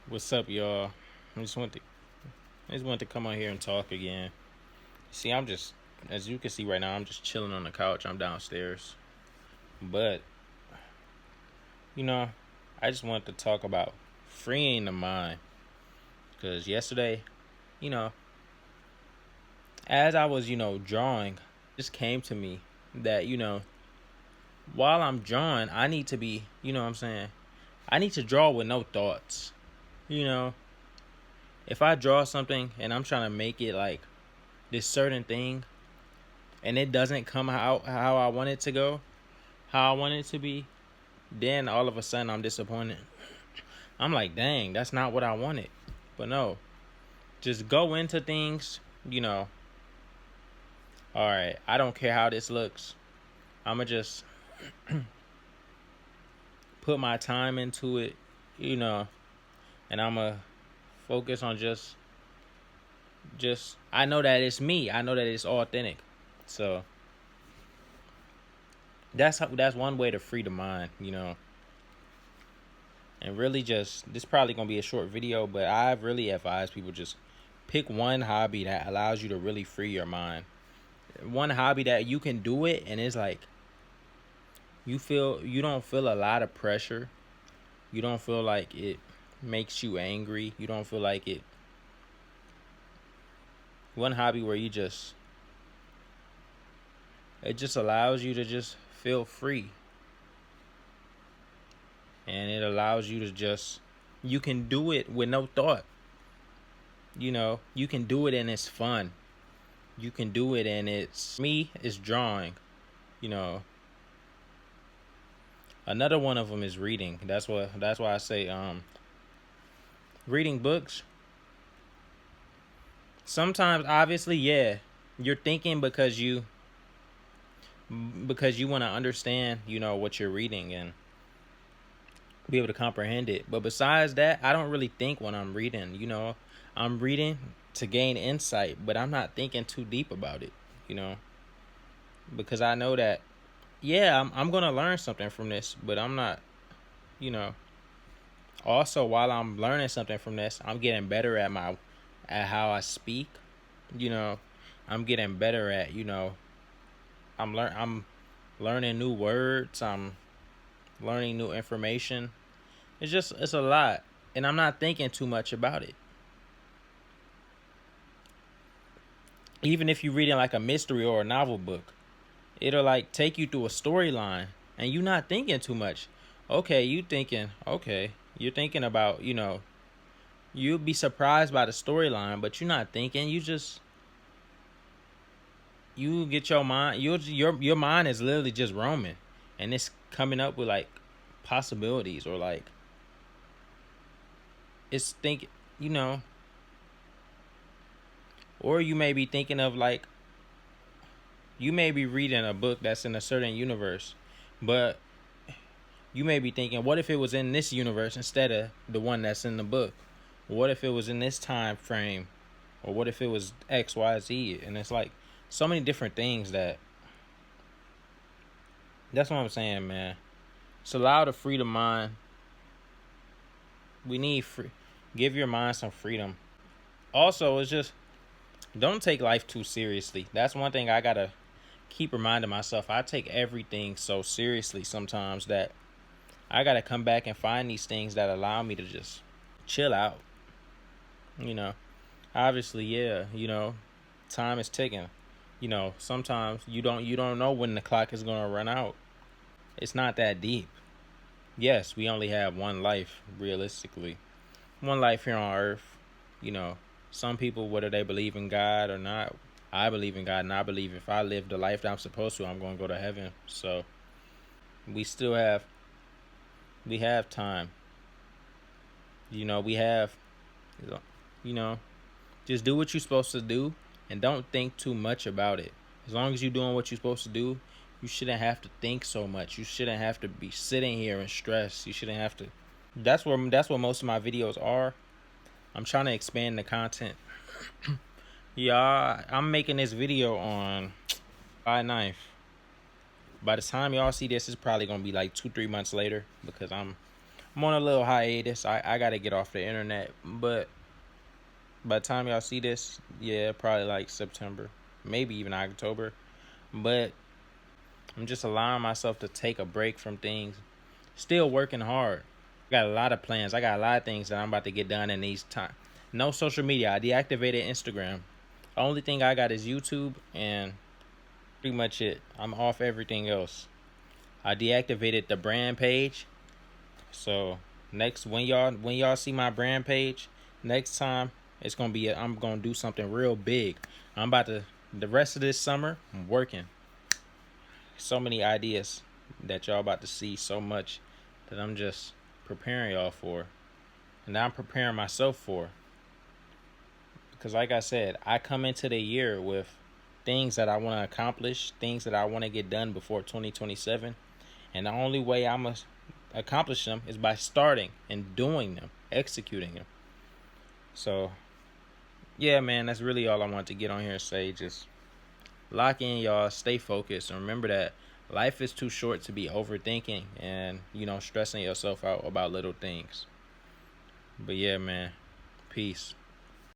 What's up, y'all? I just want to come on here and talk again. See, as you can see right now, I'm just chilling on the couch. I'm downstairs, but you know, I just want to talk about freeing the mind. Because yesterday, you know, as I was, drawing, it just came to me that while I'm drawing, I need to be, what I'm saying, I need to draw with no thoughts. You know, if I draw something and I'm trying to make it like this certain thing and it doesn't come out how I want it to go, how I want it to be, then all of a sudden I'm disappointed. I'm like, dang, that's not what I wanted. But no, just go into things, all right, I don't care how this looks. I'm going to just put my time into it, and I'm going to focus on just I know that it's me. I know that it's authentic. So that's one way to free the mind, And really just, this probably going to be a short video, but I really advise people just pick one hobby that allows you to really free your mind. One hobby that you can do it and it's like you don't feel a lot of pressure. You don't feel like it makes you angry. You don't feel like it. One hobby where it just allows you to just feel free. And it allows you to you can do it with no thought. You can do it and it's fun. You can do it and it's drawing. Another one of them is reading. That's why I say reading books. Sometimes, obviously, yeah, you're thinking because you want to understand, what you're reading and be able to comprehend it. But besides that, I don't really think when I'm reading. I'm reading to gain insight, but I'm not thinking too deep about it. Because I know that, yeah, I'm gonna learn something from this, but I'm not, Also, while I'm learning something from this, I'm getting better at how I speak. I'm getting better at, I'm learning new words. I'm learning new information. It's a lot, and I'm not thinking too much about it. Even if you're reading like a mystery or a novel book, it'll like take you through a storyline, and you're not thinking too much. You're thinking about, you'll be surprised by the storyline, but you're not thinking. You get your mind. Your mind is literally just roaming, and it's coming up with like possibilities or like it's thinking, or you may be thinking of like you may be reading a book that's in a certain universe, but you may be thinking, what if it was in this universe instead of the one that's in the book? What if it was in this time frame? Or what if it was X, Y, Z? And it's like so many different things that's what I'm saying, man. It's allowed to free the mind. We need give your mind some freedom. Also, it's just don't take life too seriously. That's one thing I gotta keep reminding myself. I take everything so seriously sometimes that I gotta come back and find these things that allow me to just chill out. Obviously, yeah, time is ticking. Sometimes you don't know when the clock is gonna run out. It's not that deep. Yes, we only have one life, realistically. One life here on earth. Some people, whether they believe in God or not, I believe in God, and I believe if I live the life that I'm supposed to, I'm going to go to heaven. So we have time. We have, just do what you're supposed to do and don't think too much about it. As long as you're doing what you're supposed to do, you shouldn't have to think so much. You shouldn't have to be sitting here and stress. You shouldn't have to. That's what most of my videos are. I'm trying to expand the content. Yeah, I'm making this video on July 9th. By the time y'all see this, it's probably gonna be like 2-3 months later because I'm I'm on a little hiatus. I gotta get off the internet, but by the time y'all see this, yeah, probably like September, maybe even October. But I'm just allowing myself to take a break from things. Still working hard. I got a lot of plans. I got a lot of things that I'm about to get done in these time. No social media. I deactivated Instagram. Only thing I got is YouTube and pretty much it. I'm off everything else. I deactivated the brand page. So next when y'all see my brand page, next time it's gonna be I'm gonna do something real big. I'm about to the rest of this summer. I'm working. So many ideas that y'all about to see. So much that I'm just preparing y'all for, and I'm preparing myself for. Because like I said, I come into the year with things that I want to accomplish, things that I want to get done before 2027, and the only way I'm gonna accomplish them is by starting and doing them, executing them. So yeah, man, that's really all I want to get on here and say. Just lock in, y'all. Stay focused, and remember that life is too short to be overthinking and stressing yourself out about little things. But yeah, man, peace.